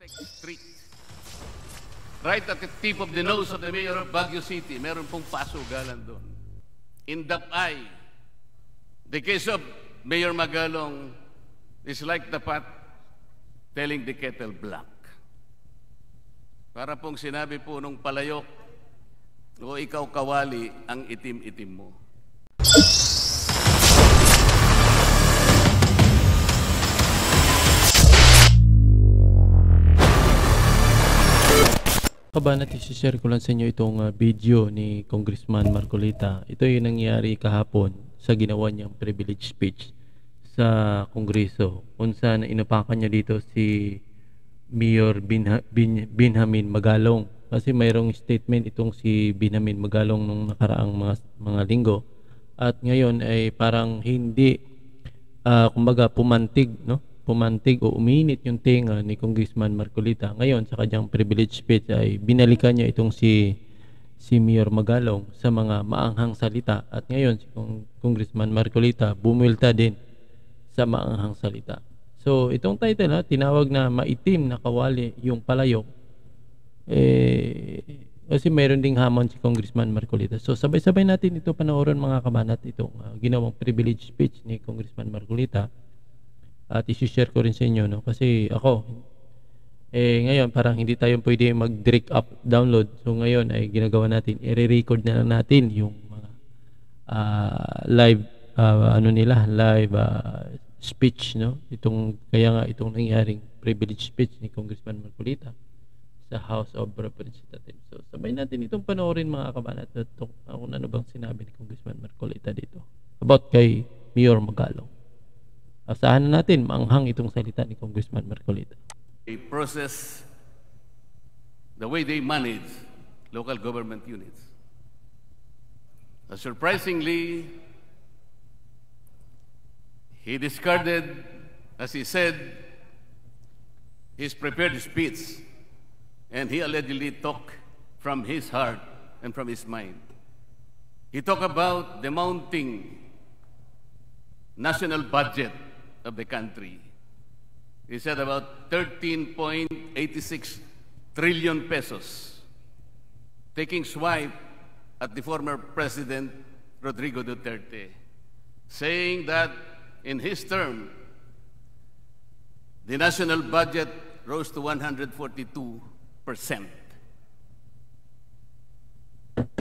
Street. Right at the tip of the nose of the mayor of Baguio City, meron pong pasugalan doon. In Dapay, the case of Mayor Magalong is like the pot telling the kettle black. Para pong sinabi po nung palayok, o ikaw kawali, ang itim-itim mo. Kabanat, isi-share ko lang sa inyo itong video ni Congressman Marcoleta. Ito yung nangyari kahapon sa ginawa niyang privilege speech sa Kongreso, kung saan inapakan niya dito si Mayor Benjamin Magalong. Kasi mayroong statement itong si Benjamin Magalong nung nakaraang mga linggo. At ngayon ay parang hindi, kumbaga pumantig, no? Pumantig o uminit yung tenga ni Congressman Marcoleta. Ngayon sa kanyang privilege speech ay binalikan niya itong si Mayor Magalong sa mga maanghang salita, at ngayon si Congressman Marcoleta bumulta din sa maanghang salita. So itong title, tinawag na maitim na kawali yung palayok, kasi mayroon ding hamon si Congressman Marcoleta. So sabay-sabay natin ito panoorin, mga kabanat, itong ginawang privilege speech ni Congressman Marcoleta. At isi-share ko rin sa inyo, no? Kasi ako, ngayon parang hindi tayo pwede mag-direct up download. So ngayon ay ginagawa natin, i-record na lang natin yung mga live live speech, no? Kaya nga itong nangyaring privilege speech ni Congressman Marcoleta sa House of Representatives. So sabay natin itong panoorin, mga kabanat, kung ano bang sinabi ni Congressman Marcoleta dito about kay Mayor Magalong. Asahan na natin maanghang itong salita ni Congressman Marcoleta. They process the way they manage local government units. Surprisingly, he discarded, as he said, his prepared speech, and he allegedly talked from his heart and from his mind. He talked about the mounting national budget of the country. He said about 13.86 trillion pesos, taking swipe at the former President Rodrigo Duterte, saying that in his term, the national budget rose to 142%.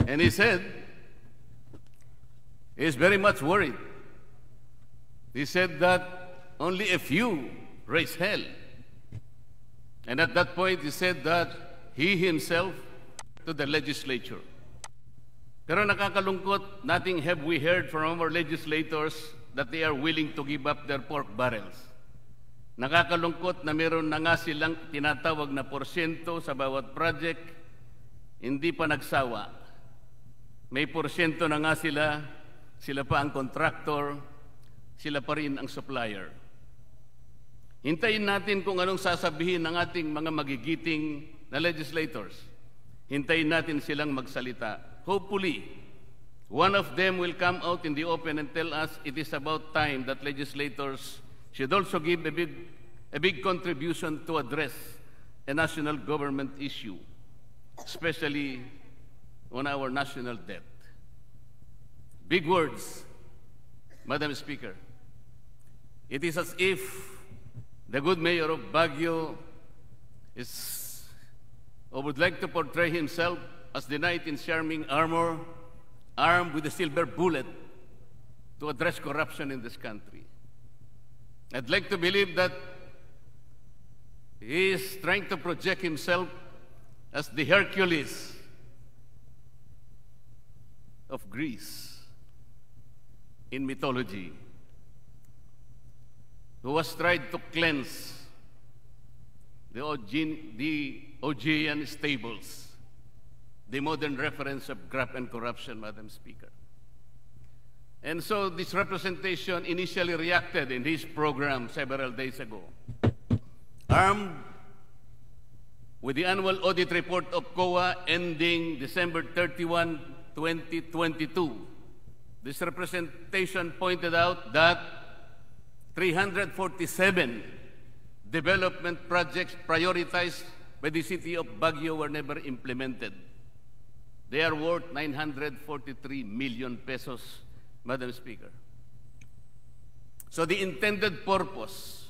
And he said he's very much worried. He said that only a few raise hell. And at that point, he said that he himself to the legislature. Pero nakakalungkot, nothing have we heard from our legislators that they are willing to give up their pork barrels. Nakakalungkot na meron na nga silang tinatawag na porsyento sa bawat project, hindi pa nagsawa. May porsyento na nga sila pa ang contractor, sila pa rin ang supplier. Hintayin natin kung anong sasabihin ng ating mga magigiting na legislators. Hintayin natin silang magsalita. Hopefully, one of them will come out in the open and tell us it is about time that legislators should also give a big contribution to address a national government issue, especially on our national debt. Big words, Madam Speaker. It is as if the good mayor of Baguio would like to portray himself as the knight in shining armor, armed with a silver bullet to address corruption in this country. I'd like to believe that he is trying to project himself as the Hercules of Greece in mythology, who has tried to cleanse the Augean stables, the modern reference of graft and corruption, Madam Speaker. And so this representation initially reacted in his program several days ago. Armed with the annual audit report of COA ending December 31, 2022, this representation pointed out that 347 development projects prioritized by the city of Baguio were never implemented. They are worth 943 million pesos, Madam Speaker. So the intended purpose,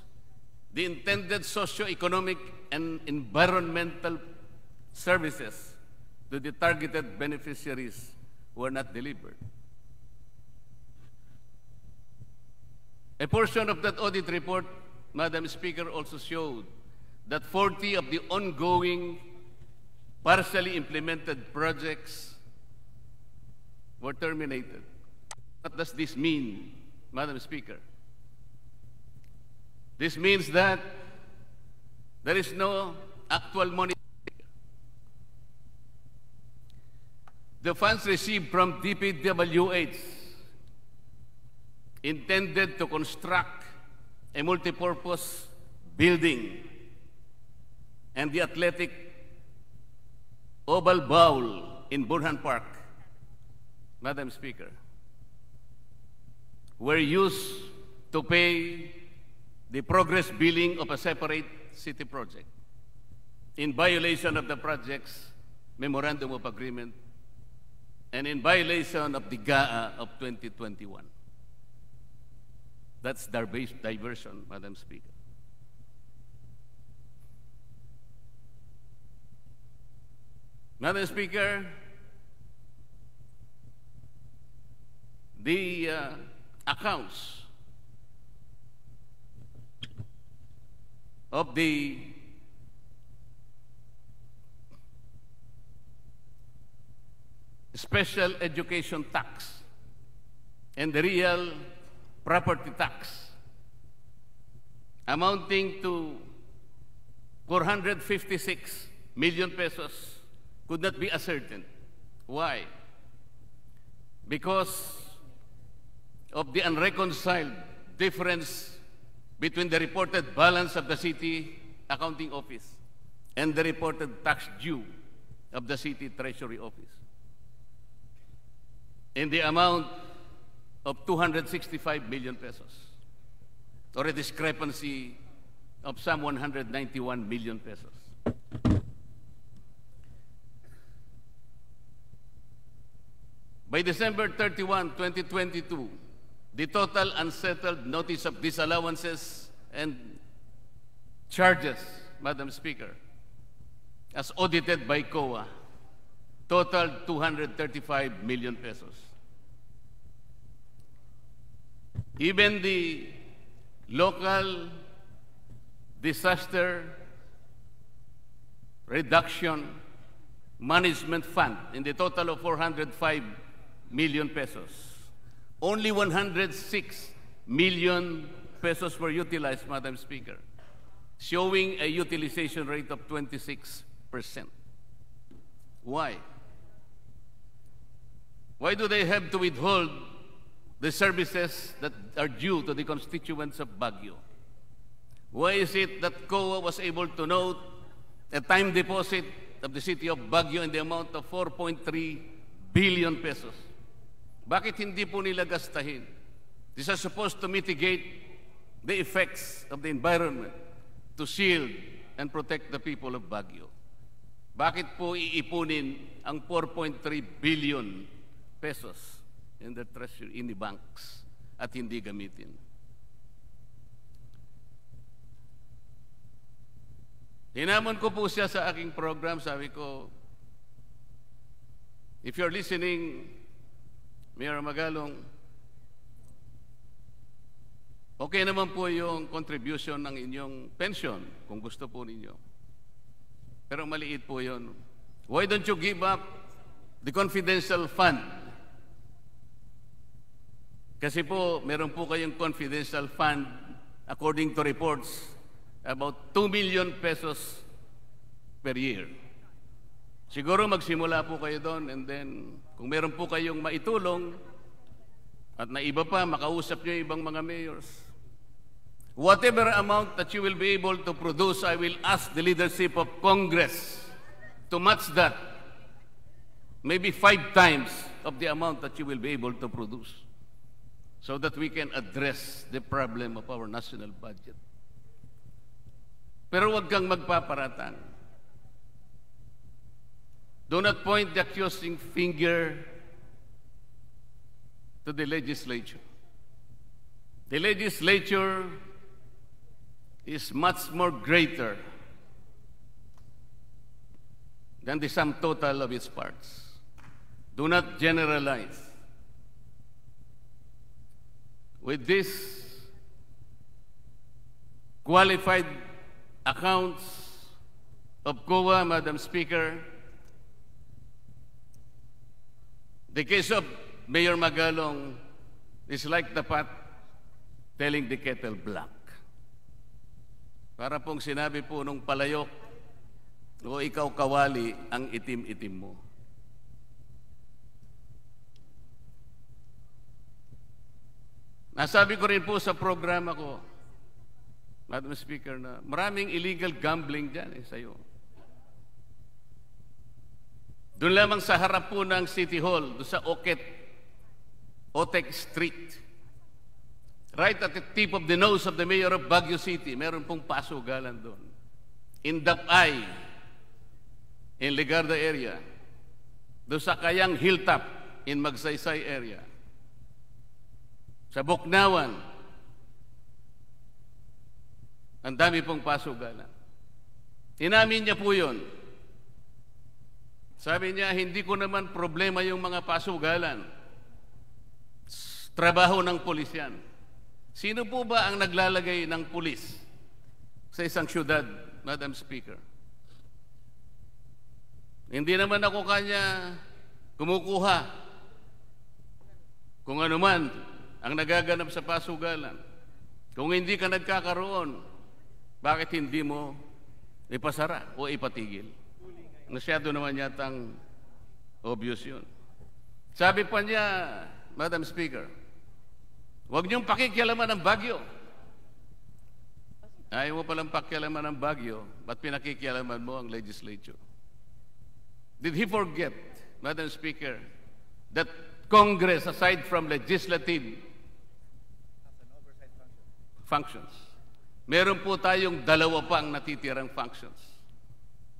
the intended socio-economic and environmental services to the targeted beneficiaries were not delivered. A portion of that audit report, Madam Speaker, also showed that 40 of the ongoing partially implemented projects were terminated. What does this mean, Madam Speaker? This means that there is no actual money. The funds received from DPWH intended to construct a multipurpose building and the athletic oval bowl in Burhan Park, Madam Speaker, were used to pay the progress billing of a separate city project in violation of the project's Memorandum of Agreement and in violation of the GAA of 2021. That's diversion, Madam Speaker. Madam Speaker, the accounts of the special education tax and the real property tax amounting to 456 million pesos could not be ascertained. Why? Because of the unreconciled difference between the reported balance of the city accounting office and the reported tax due of the city treasury office in the amount of 265 million pesos, or a discrepancy of some 191 million pesos. By December 31, 2022, the total unsettled notice of disallowances and charges, Madam Speaker, as audited by COA, totaled 235 million pesos. Even the local disaster reduction management fund in the total of 405 million pesos, only 106 million pesos were utilized, Madam Speaker, showing a utilization rate of 26%. Why? Why do they have to withhold the services that are due to the constituents of Baguio? Why is it that COA was able to note a time deposit of the city of Baguio in the amount of 4.3 billion pesos? Bakit hindi po nila gastahin? These are supposed to mitigate the effects of the environment, to shield and protect the people of Baguio. Bakit po iipunin ang 4.3 billion pesos in the treasury, in the banks, at hindi gamitin? Hinamon ko po siya sa aking program, sabi ko, if you're listening, Mayor Magalong, okay naman po yung contribution ng inyong pension, kung gusto po ninyo. Pero maliit po yun. Why don't you give up the confidential fund? Kasi po, meron po kayong confidential fund, according to reports, about 2 million pesos per year. Siguro magsimula po kayo doon, and then kung meron po kayong maitulong at na iba pa, makausap nyo yung ibang mga mayors. Whatever amount that you will be able to produce, I will ask the leadership of Congress to match that, maybe 5 times of the amount that you will be able to produce, so that we can address the problem of our national budget. Pero huwag kang magpaparatang. Do not point the accusing finger to the legislature. The legislature is much more greater than the sum total of its parts. Do not generalize. With this qualified accounts of COA, Madam Speaker, the case of Mayor Magalong is like the pot telling the kettle black. Para pong sinabi po nung palayok, o ikaw kawali, ang itim-itim mo. Nasabi ko rin po sa programa ko, Madam Speaker, na maraming illegal gambling dyan sa'yo. Doon lamang sa harap po ng City Hall, doon sa Otek Street, right at the tip of the nose of the Mayor of Baguio City, meron pong pasugalan doon. In Dapay, in Ligarda area, doon sa Kayang Hilltop, in Magsaysay area, sa Buknawan, ang dami pong pasugalan. Inamin niya po yun. Sabi niya, hindi ko naman problema yung mga pasugalan. Trabaho ng pulis yan. Sino po ba ang naglalagay ng pulis sa isang syudad, Madam Speaker? Hindi naman ako kanya kumukuha kung ano man ang nagaganap sa pasugalan. Kung hindi ka nagkakaroon, bakit hindi mo ipasara o ipatigil? Masyado naman yatang obvious yun. Sabi pa niya, Madam Speaker, huwag niyong pakikialaman ng Baguio. Ayaw mo palang pakialaman ng Baguio, ba't pinakikialaman mo ang legislature? Did he forget, Madam Speaker, that Congress, aside from legislative functions, meron po tayong dalawa pang natitirang functions.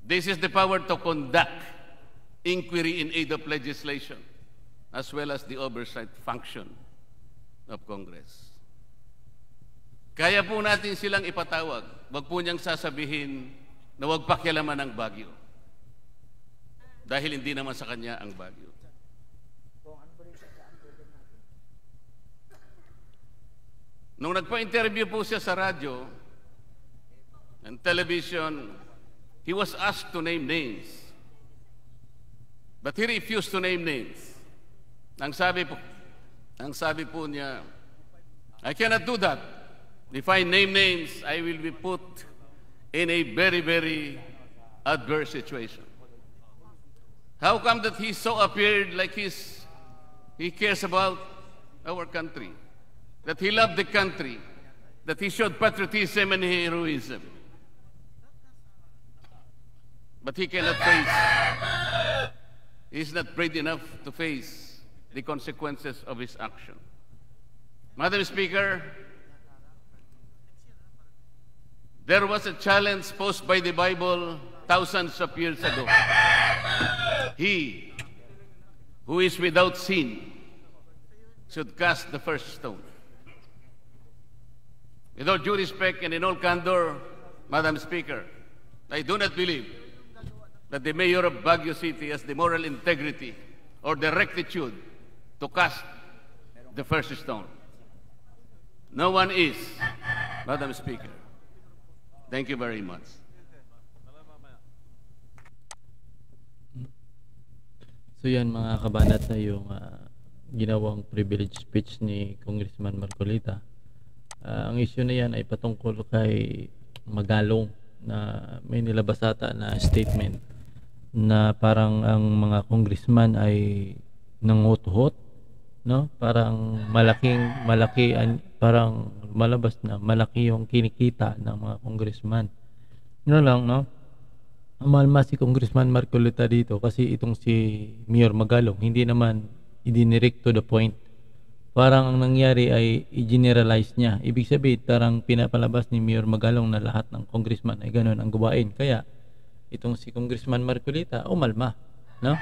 This is the power to conduct inquiry in aid of legislation, as well as the oversight function of Congress. Kaya po natin silang ipatawag. Wag po niyang sasabihin na wag pakialaman ng Baguio. Dahil hindi naman sa kanya ang Baguio. Nung nagpa-interview po siya sa radyo and television, he was asked to name names. But he refused to name names. Ang sabi po niya, I cannot do that. If I name names, I will be put in a very, very adverse situation. How come that he so appeared like he cares about our country? That he loved the country, that he showed patriotism and heroism. But he cannot face, he's not brave enough to face the consequences of his action. Madam Speaker, there was a challenge posed by the Bible thousands of years ago. He who is without sin should cast the first stone. With all due respect and in all candor, Madam Speaker, I do not believe that the mayor of Baguio City has the moral integrity or the rectitude to cast the first stone. No one is, Madam Speaker. Thank you very much. So yan mga kabanat na yung ginawang privilege speech ni Congressman Marcoleta. Ang issue na yan ay patungkol kay Magalong na may nilabas ata na statement na parang ang mga congressman ay nanguthot, no? Parang parang malabas na malaki yung kinikita ng mga congressman. Yun lang, no? Umalma si Congressman Marcoleta dito kasi itong si Mayor Magalong hindi naman idinirect to the point parang ang nangyari ay i-generalize niya. Ibig sabihin, parang pinapalabas ni Mayor Magalong na lahat ng congressman ay ganun ang gawain. Kaya itong si Congressman Marcoleta umalma, no?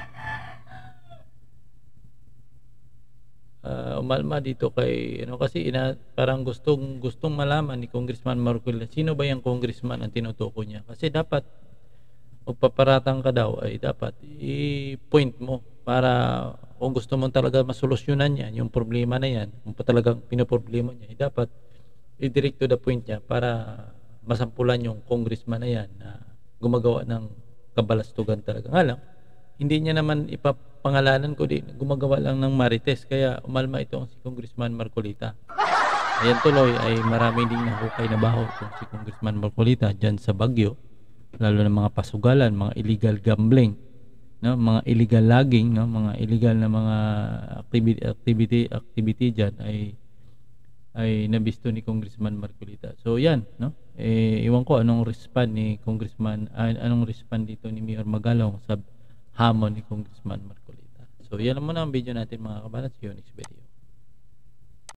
Umalma dito kay ano kasi parang gustong malaman ni Congressman Marcoleta sino ba yung congressman ang tinutukoy niya. Kasi dapat magpaparatang ka daw ay dapat i-point mo para kung gusto mo talaga masolusyonan yan, yung problema na yan, kung pa talagang pinoproblema niya, dapat i-direct to the point niya para masampulan yung congressman na yan na gumagawa ng kabalastugan talaga. Nga lang, hindi niya naman ipapangalanan ko din, gumagawa lang ng marites, kaya umalma itong si Congressman Marcoleta. Ayan tuloy ay marami ding nahukay na baho itong si Congressman Marcoleta dyan sa Baguio, lalo ng mga pasugalan, mga illegal gambling, no, mga illegal logging, no, mga illegal na mga activity diyan ay nabisto ni Congressman Marcoleta. So yan, no. Iwan ko anong respond ni Congressman anong respond dito ni Mayor Magalong sa hamon ni Congressman Marcoleta. So yan muna ang video natin mga kabalat. See you next video.